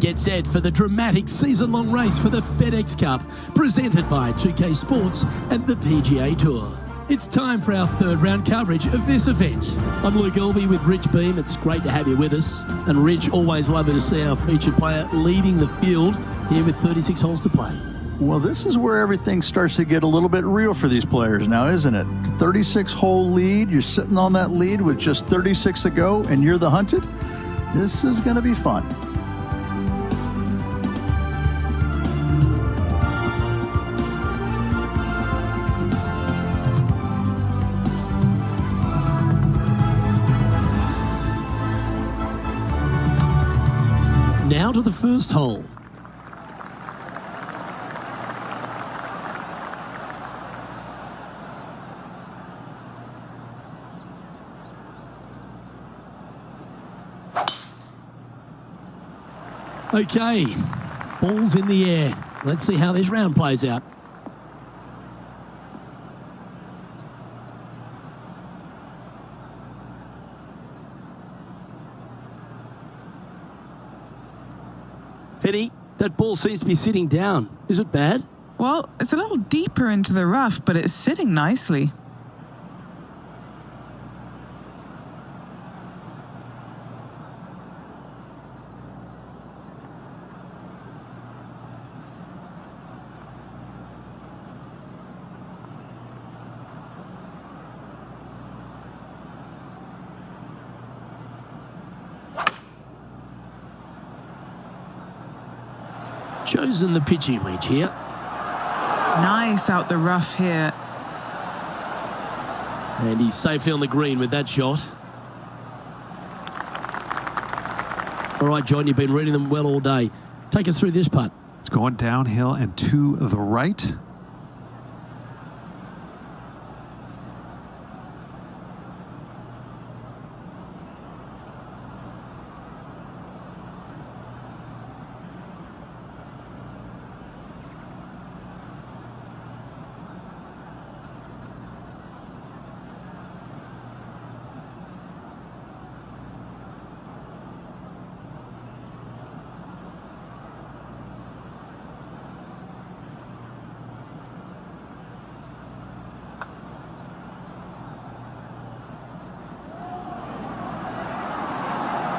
Get set for the dramatic season-long race for the FedEx Cup, presented by 2K Sports and the PGA Tour. It's time for our third round coverage of this event. I'm Luke Elby with Rich Beam. It's great to have you with us. And Rich, always lovely to see our featured player leading the field here with 36 holes to play. Well, this is where everything starts to get a little bit real for these players now, isn't it? 36-hole lead. You're sitting on that lead with just 36 to go, and you're the hunted. This is going to be fun. Now to the first hole. Okay, ball's in the air. Let's see how this round plays out. Eddie, that ball seems to be sitting down. Is it bad? Well, it's a little deeper into the rough, but it's sitting nicely. Chosen the pitching wedge here. Nice out the rough here. And he's safely on the green with that shot. All right, John, you've been reading them well all day. Take us through this putt. It's going downhill and to the right.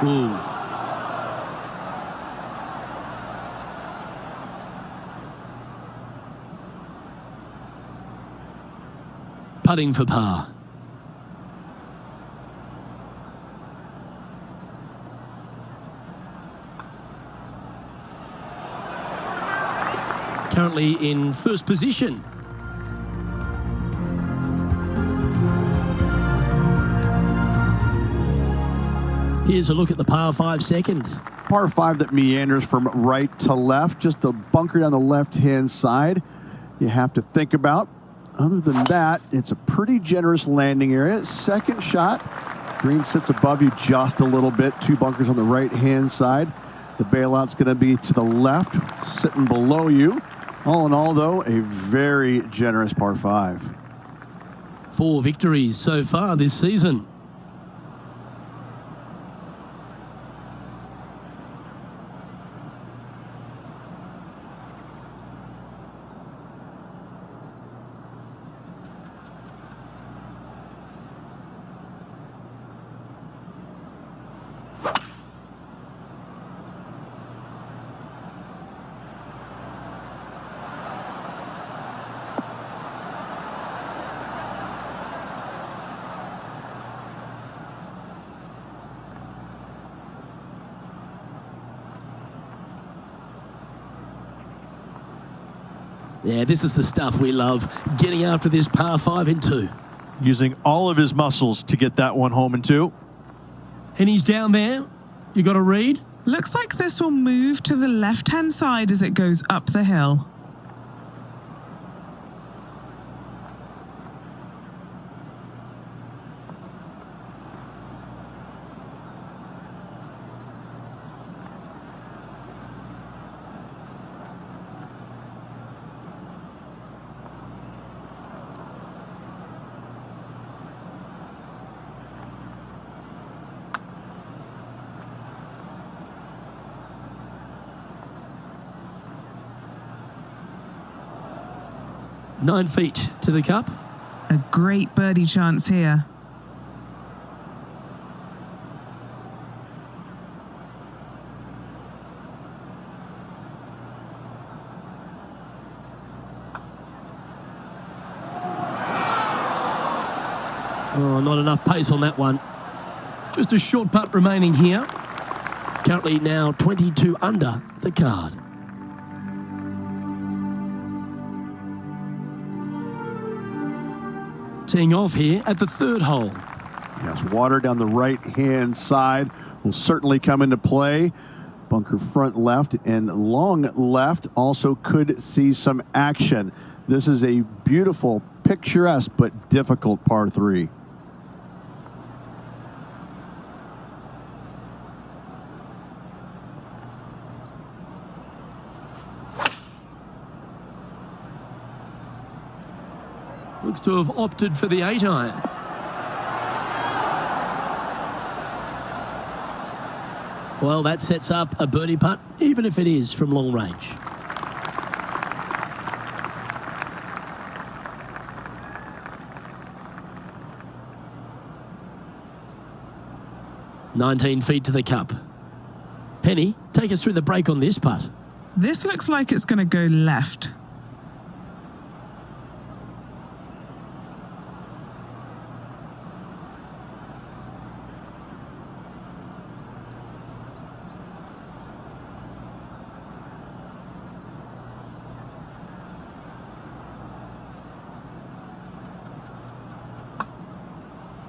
Ooh. Putting for par. Currently in first position. Here's a look at the par 5 second. Par 5 that meanders from right to left, just a bunker down the left-hand side you have to think about. Other than that, it's a pretty generous landing area. Second shot, green sits above you just a little bit. 2 bunkers on the right-hand side. The bailout's going to be to the left, sitting below you. All in all, though, a very generous par 5. 4 victories so far this season. Yeah, this is the stuff we love, getting after this par 5 in 2. Using all of his muscles to get that one home in 2. And he's down there. You got a read? Looks like this will move to the left-hand side as it goes up the hill. 9 feet to the cup. A great birdie chance here. Oh, not enough pace on that one. Just a short putt remaining here. Currently now 22 under the card. Teeing off here at the 3rd hole. Yes, water down the right-hand side will certainly come into play. Bunker front left and long left also could see some action. This is a beautiful, picturesque, but difficult par 3. Looks to have opted for the 8-iron. Well, that sets up a birdie putt, even if it is from long range. "19 feet to the cup." Penny, take us through the break on this putt. This looks like it's going to go left.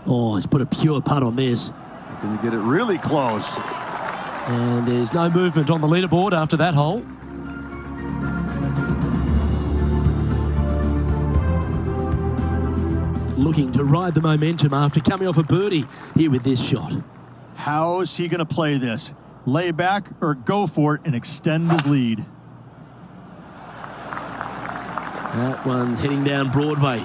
Oh, he's put a pure putt on this. Going to get it really close. And there's no movement on the leaderboard after that hole. Looking to ride the momentum after coming off a birdie here with this shot. How is he going to play this? Lay back or go for it and extend his lead? That one's heading down Broadway.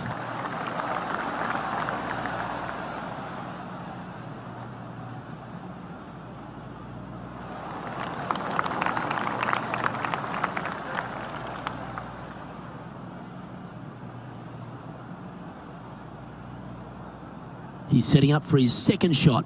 He's setting up for his second shot.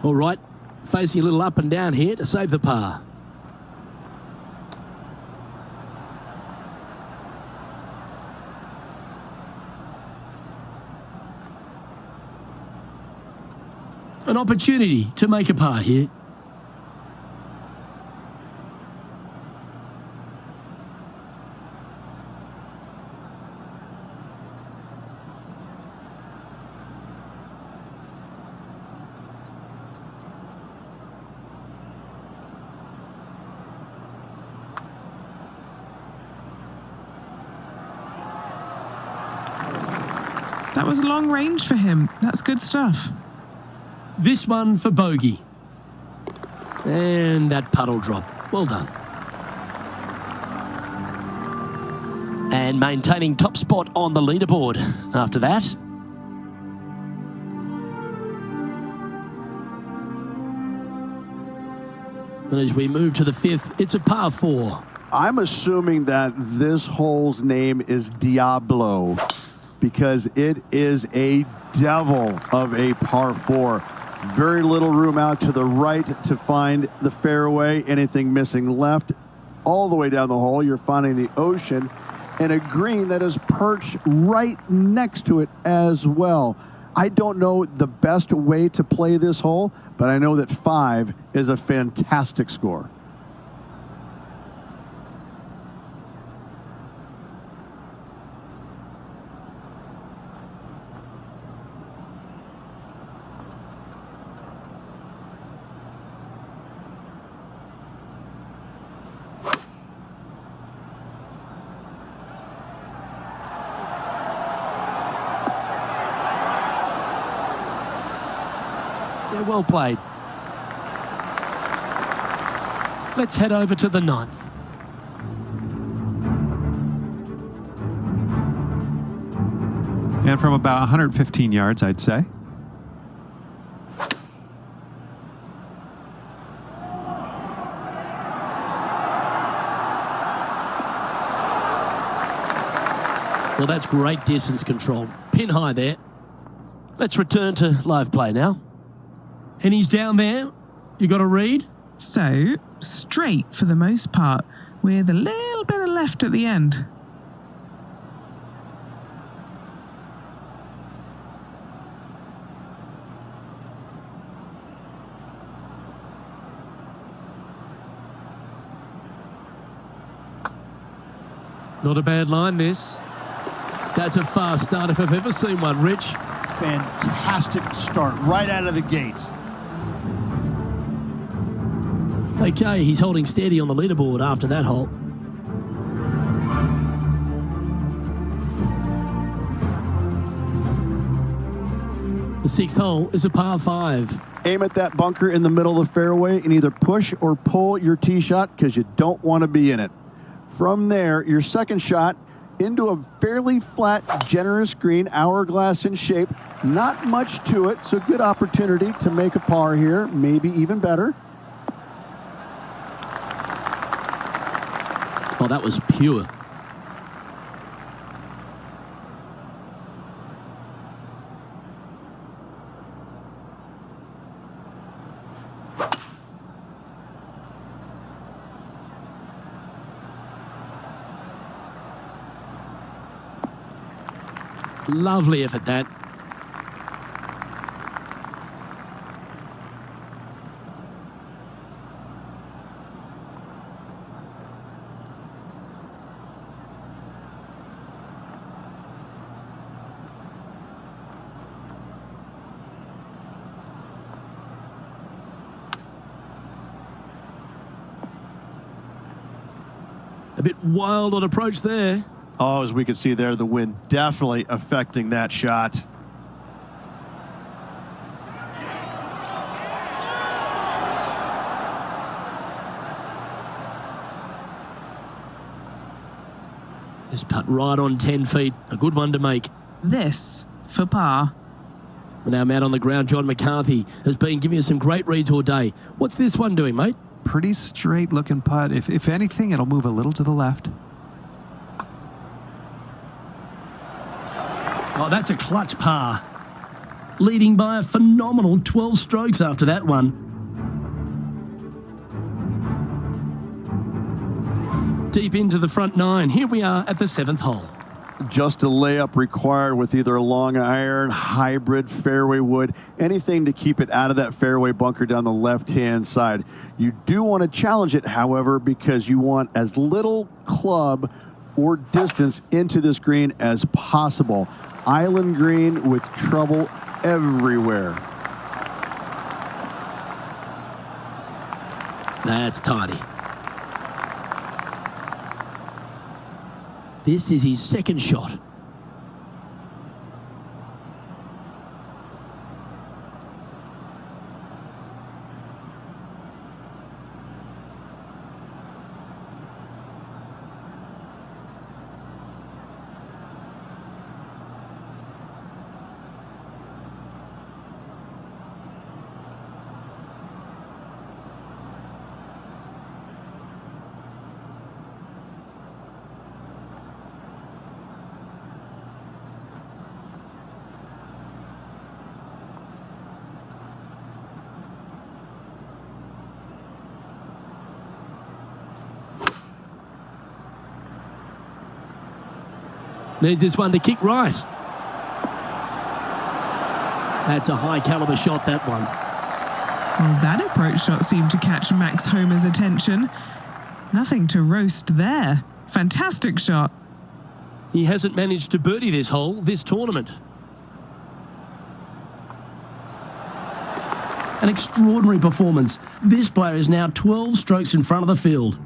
All right. Facing a little up and down here to save the par. An opportunity to make a par here. That was long range for him. That's good stuff. This one for bogey. And that puddle drop. Well done. And maintaining top spot on the leaderboard after that. And as we move to the 5th, it's a par 4. I'm assuming that this hole's name is Diablo because it is a devil of a par 4. Very little room out to the right to find the fairway. Anything missing left, all the way down the hole, you're finding the ocean and a green that is perched right next to it as well. I don't know the best way to play this hole, but I know that 5 is a fantastic score. Yeah, well played. Let's head over to the 9th. And from about 115 yards, I'd say. Well, that's great distance control. Pin high there. Let's return to live play now. And he's down there. You got a read? So, straight for the most part, with a little bit of left at the end. Not a bad line, this. That's a fast start if I've ever seen one, Rich. Fantastic start right out of the gate. Okay, he's holding steady on the leaderboard after that hole. The 6th hole is a par 5. Aim at that bunker in the middle of the fairway and either push or pull your tee shot because you don't want to be in it. From there, your second shot into a fairly flat, generous green, hourglass in shape. Not much to it, so good opportunity to make a par here, maybe even better. Oh, that was pure. Lovely effort, that. A bit wild on approach there. Oh, as we can see there, the wind definitely affecting that shot. This putt right on 10 feet. A good one to make. This for par. And our man on the ground, John McCarthy, has been giving us some great reads all day. What's this one doing, mate? Pretty straight looking putt. If anything, it'll move a little to the left. Oh, that's a clutch par. Leading by a phenomenal 12 strokes after that one. Deep into the front 9. Here we are at the 7th hole. Just a layup required with either a long iron, hybrid, fairway wood, anything to keep it out of that fairway bunker down the left-hand side. You do want to challenge it, however, because you want as little club or distance into this green as possible. Island green with trouble everywhere. That's tidy. This is his second shot. Needs this one to kick right. That's a high caliber shot, that one. Well, that approach shot seemed to catch Max Homer's attention. Nothing to roast there. Fantastic shot. He hasn't managed to birdie this hole, this tournament. An extraordinary performance. This player is now 12 strokes in front of the field.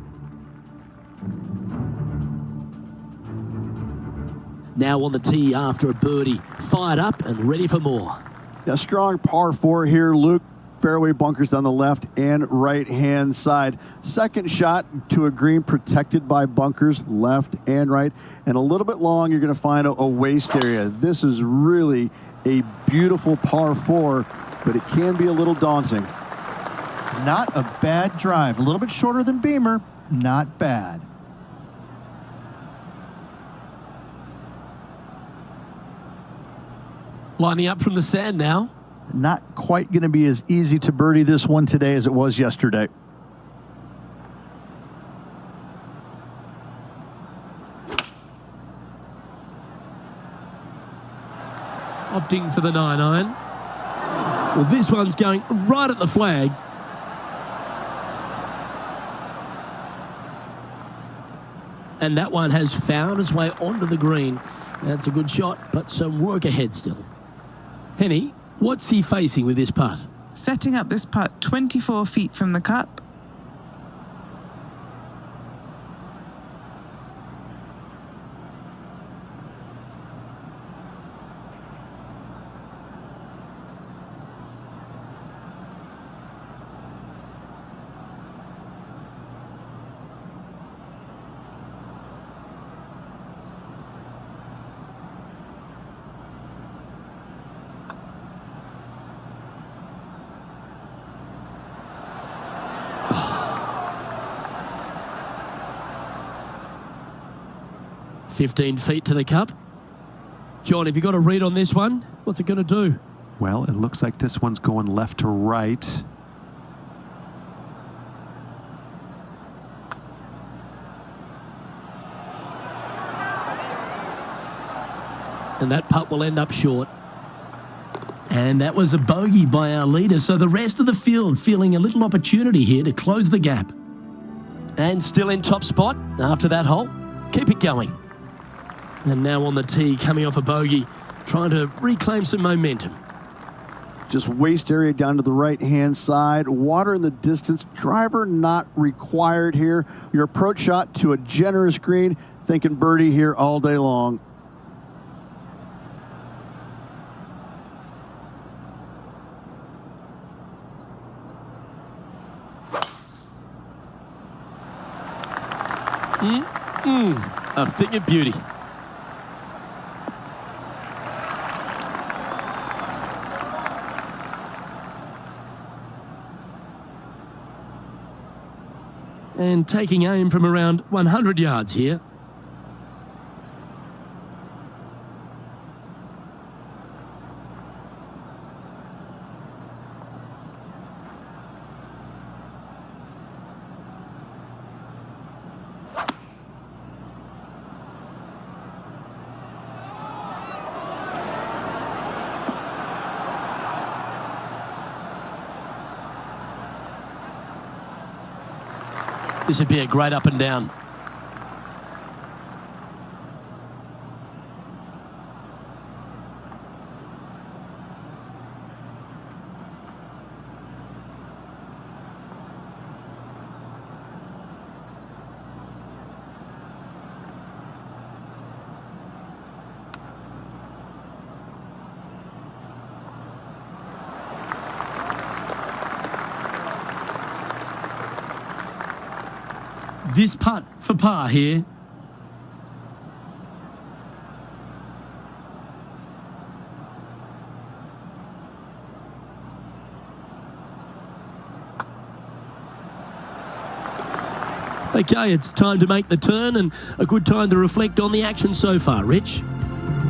Now on the tee after a birdie. Fired up and ready for more. A strong par 4 here, Luke. fairway bunkers down the left and right-hand side. Second shot to a green protected by bunkers left and right. And a little bit long, you're going to find a waste area. This is really a beautiful par 4, but it can be a little daunting. Not a bad drive. A little bit shorter than Beamer. Not bad. Lining up from the sand now. Not quite going to be as easy to birdie this one today as it was yesterday. Opting for the 9-iron. Well, this one's going right at the flag. And that one has found its way onto the green. That's a good shot, but some work ahead still. Henny, what's he facing with this putt? Setting up this putt 24 feet from the cup. Oh. 15 feet to the cup. John, have you got a read on this one? What's it going to do? Well, it looks like this one's going left to right. And that putt will end up short. And that was a bogey by our leader. So the rest of the field feeling a little opportunity here to close the gap. And still in top spot after that hole. Keep it going. And now on the tee, coming off a bogey, trying to reclaim some momentum. Just waste area down to the right-hand side. Water in the distance. Driver not required here. Your approach shot to a generous green. Thinking birdie here all day long. A thing of beauty. And taking aim from around 100 yards here. This would be a great up and down. This putt for par here. Okay, it's time to make the turn and a good time to reflect on the action so far, Rich.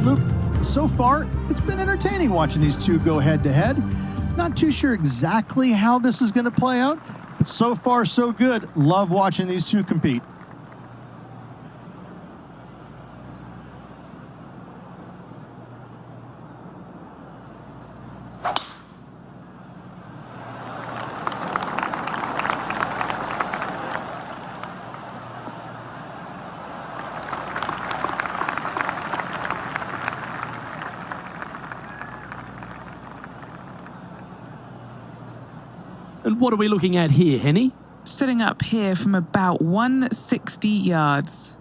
Luke, so far, it's been entertaining watching these two go head-to-head. Not too sure exactly how this is going to play out, but so far, so good. Love watching these two compete. And what are we looking at here, Henny? Sitting up here from about 160 yards.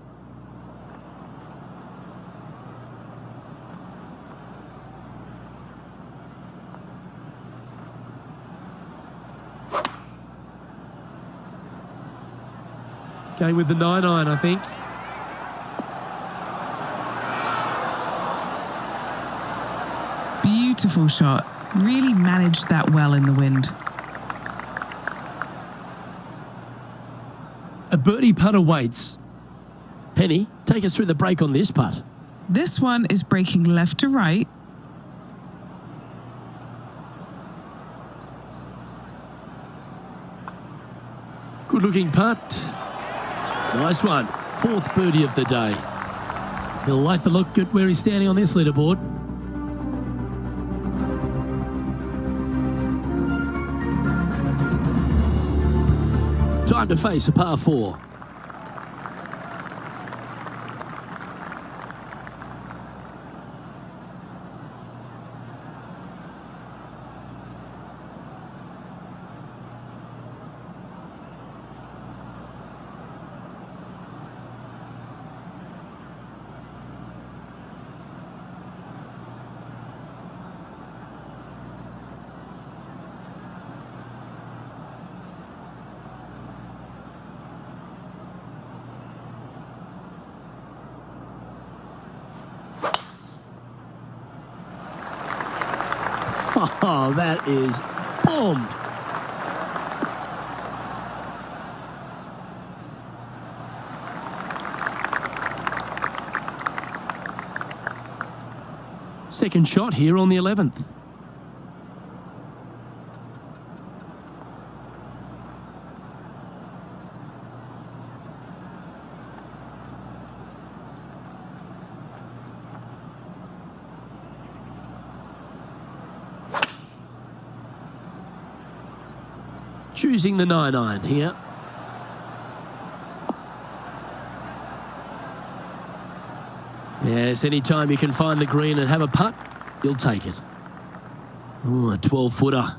Going with the 9-iron, I think. Beautiful shot. Really managed that well in the wind. A birdie putt awaits. Penny, take us through the break on this putt. This one is breaking left to right. Good looking putt. Nice one. Fourth birdie of the day. He'll like the look at where he's standing on this leaderboard. Time to face a par 4. Oh, that is bombed. Second shot here on the 11th. Choosing the 9-iron here. Yes, anytime you can find the green and have a putt, you'll take it. Oh, a 12-footer.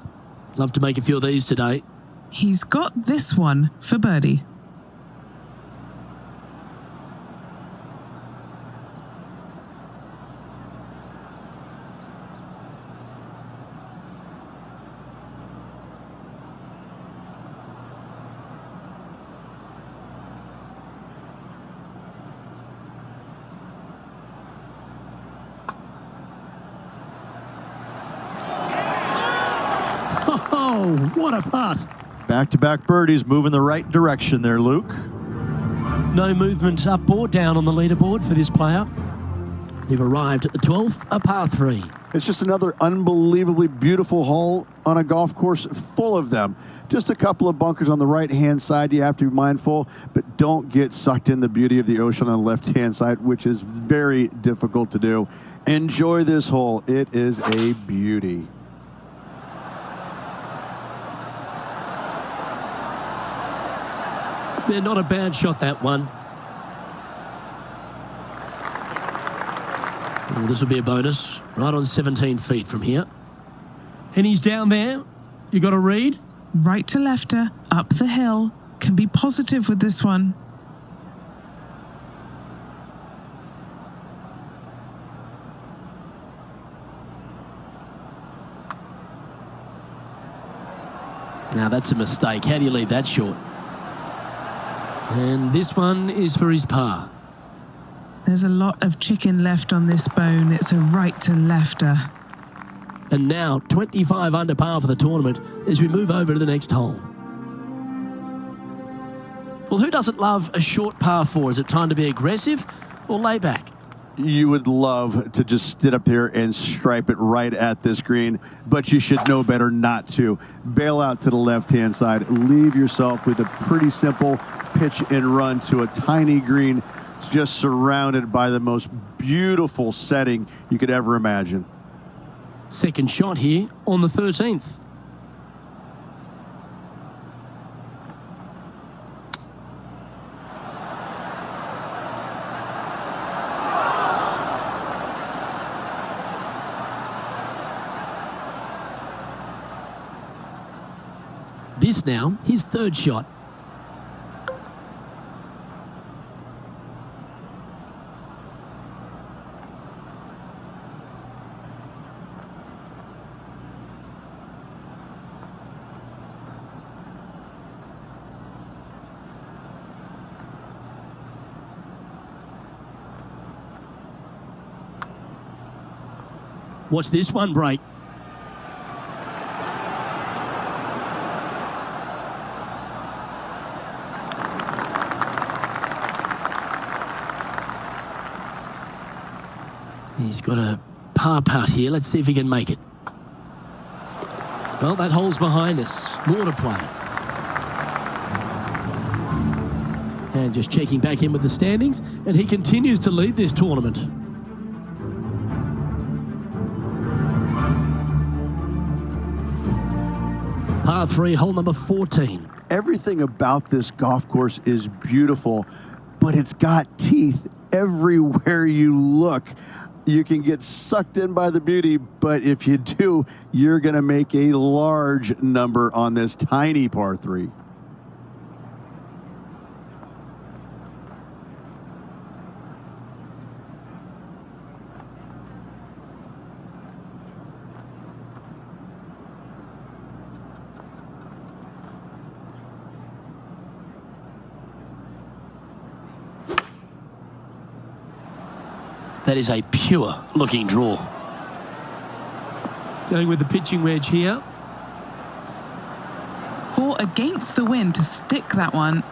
Love to make a few of these today. He's got this one for birdie. Oh, what a putt. Back-to-back birdies moving the right direction there, Luke. No movement up or down on the leaderboard for this player. They've arrived at the 12th, a par 3. It's just another unbelievably beautiful hole on a golf course full of them. Just a couple of bunkers on the right-hand side you have to be mindful, but don't get sucked in the beauty of the ocean on the left-hand side, which is very difficult to do. Enjoy this hole. It is a beauty. Yeah, not a bad shot, that one. Oh, this will be a bonus. Right on 17 feet from here. And he's down there. You got a read? Right to lefter, up the hill. Can be positive with this one. Now, that's a mistake. How do you leave that short? And this one is for his par. There's a lot of chicken left on this bone. It's a right to lefter. And now 25 under par for the tournament as we move over to the next hole. Well, who doesn't love a short par 4? Is it time to be aggressive or lay back? You would love to just sit up there and stripe it right at this green, but you should know better not to. Bail out to the left-hand side. Leave yourself with a pretty simple pitch and run to a tiny green. It's just surrounded by the most beautiful setting you could ever imagine. Second shot here on the 13th. This now, his third shot. Watch this one break. He's got a par putt here. Let's see if he can make it. Well, that hole's behind us. More to play. And just checking back in with the standings, and he continues to lead this tournament. Par 3, hole number 14. Everything about this golf course is beautiful, but it's got teeth everywhere you look. You can get sucked in by the beauty, but if you do, you're going to make a large number on this tiny par 3. That is a pure looking draw. Going with the pitching wedge here. 4 against the wind to stick that one.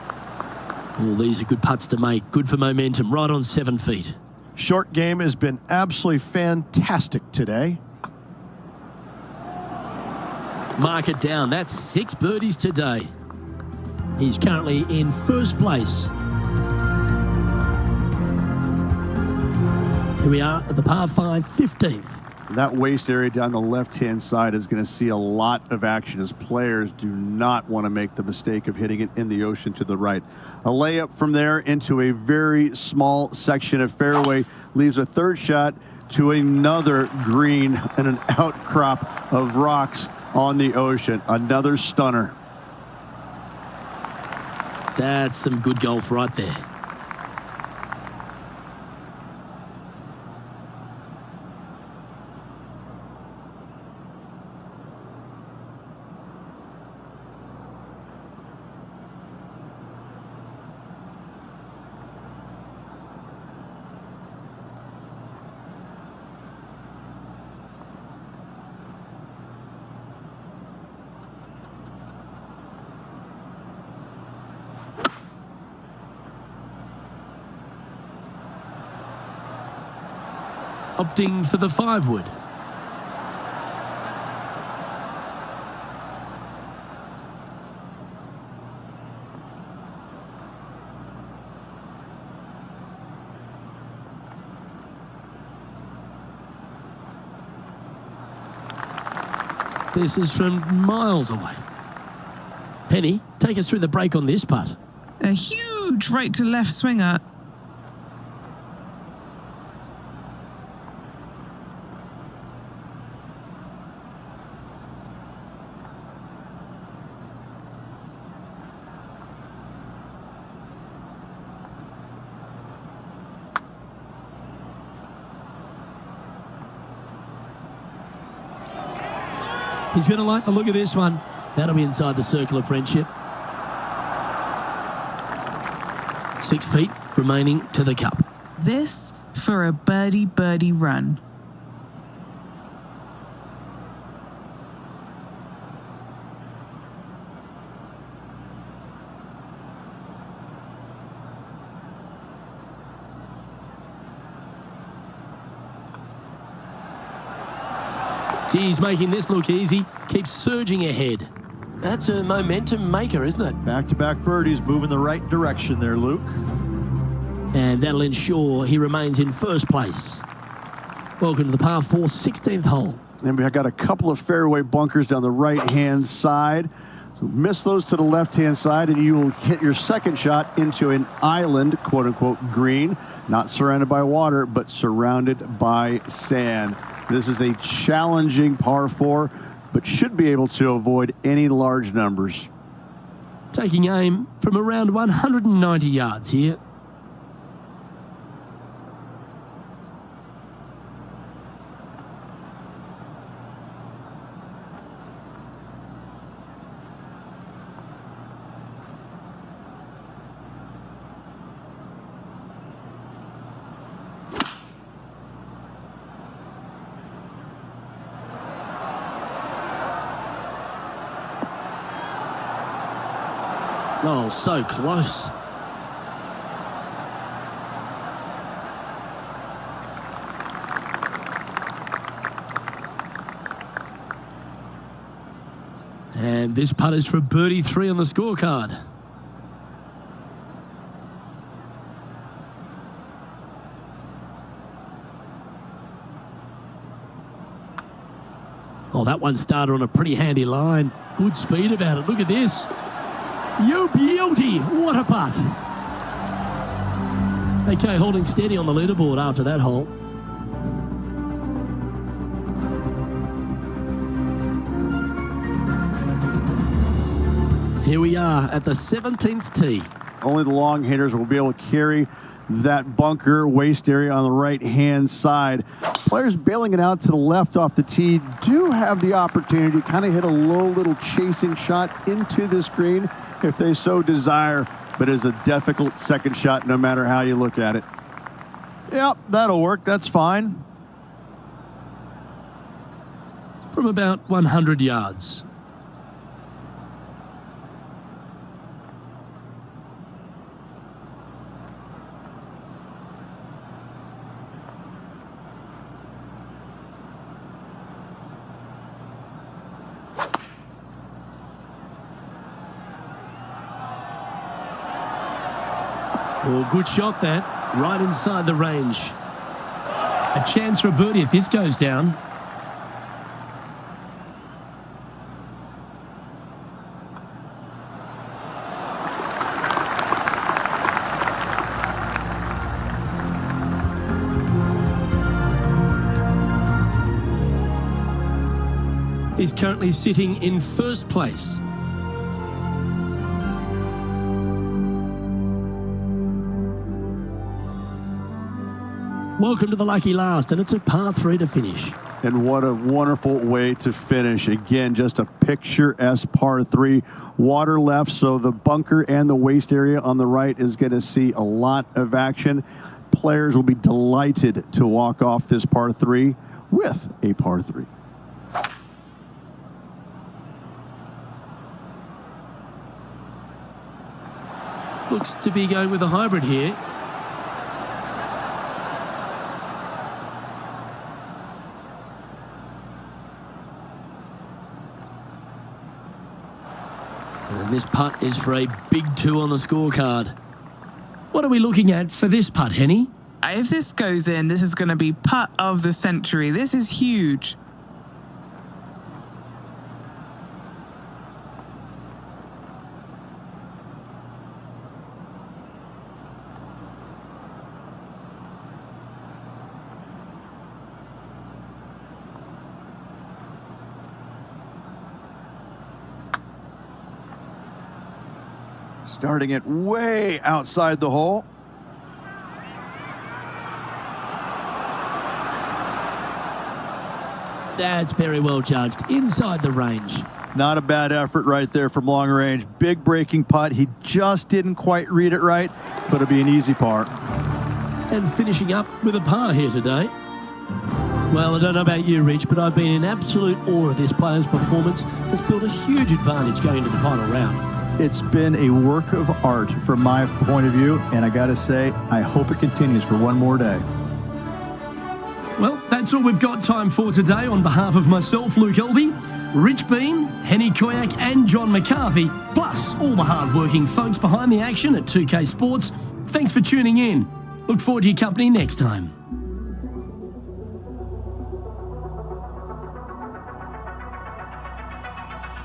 All these are good putts to make. Good for momentum. Right on 7 feet. Short game has been absolutely fantastic today. Mark it down. That's 6 birdies today. He's currently in first place. Here we are at the par 5, 15th. That waist area down the left-hand side is going to see a lot of action as players do not want to make the mistake of hitting it in the ocean to the right. A layup from there into a very small section of fairway leaves a third shot to another green and an outcrop of rocks on the ocean. Another stunner. That's some good golf right there. Opting for the 5-wood. This is from miles away. Penny, take us through the break on this putt. A huge right to left swinger. He's going to like the look of this one. That'll be inside the circle of friendship. 6 feet remaining to the cup. This for a birdie run. He's making this look easy. Keeps surging ahead. That's a momentum maker, isn't it? Back-to-back birdies moving the right direction there, Luke. And that'll ensure he remains in first place. Welcome to the par 4, 16th hole. And we've got a couple of fairway bunkers down the right-hand side. So miss those to the left-hand side, and you will hit your second shot into an island, quote-unquote, green. Not surrounded by water, but surrounded by sand. This is a challenging par 4, but should be able to avoid any large numbers. Taking aim from around 190 yards here. Oh, so close. And this putt is for birdie 3 on the scorecard. Oh, that one started on a pretty handy line. Good speed about it. Look at this. You beauty. What a putt. Okay, holding steady on the leaderboard after that hole. Here we are at the 17th tee. Only the long hitters will be able to carry that bunker waist area on the right-hand side. Players bailing it out to the left off the tee do have the opportunity to kind of hit a low little chasing shot into this green if they so desire, but it is a difficult second shot no matter how you look at it. Yep, that'll work. That's fine. From about 100 yards. Oh, good shot that. Right inside the range. A chance for a birdie if this goes down. He's currently sitting in first place. Welcome to the lucky last, and it's a par 3 to finish. And what a wonderful way to finish. Again, just a picturesque par 3. Water left, so the bunker and the waist area on the right is going to see a lot of action. Players will be delighted to walk off this par 3 with a par 3. Looks to be going with a hybrid here. And this putt is for a big 2 on the scorecard. What are we looking at for this putt, Henny? If this goes in, this is going to be putt of the century. This is huge. Starting it way outside the hole. That's very well judged. Inside the range. Not a bad effort right there from long range. Big breaking putt. He just didn't quite read it right, but it'll be an easy par. And finishing up with a par here today. Well, I don't know about you, Rich, but I've been in absolute awe of this player's performance. It's built a huge advantage going into the final round. It's been a work of art from my point of view, and I got to say, I hope it continues for one more day. Well, that's all we've got time for today. On behalf of myself, Luke Elvey, Rich Bean, Henny Koyak and John McCarthy, plus all the hard-working folks behind the action at 2K Sports, thanks for tuning in. Look forward to your company next time.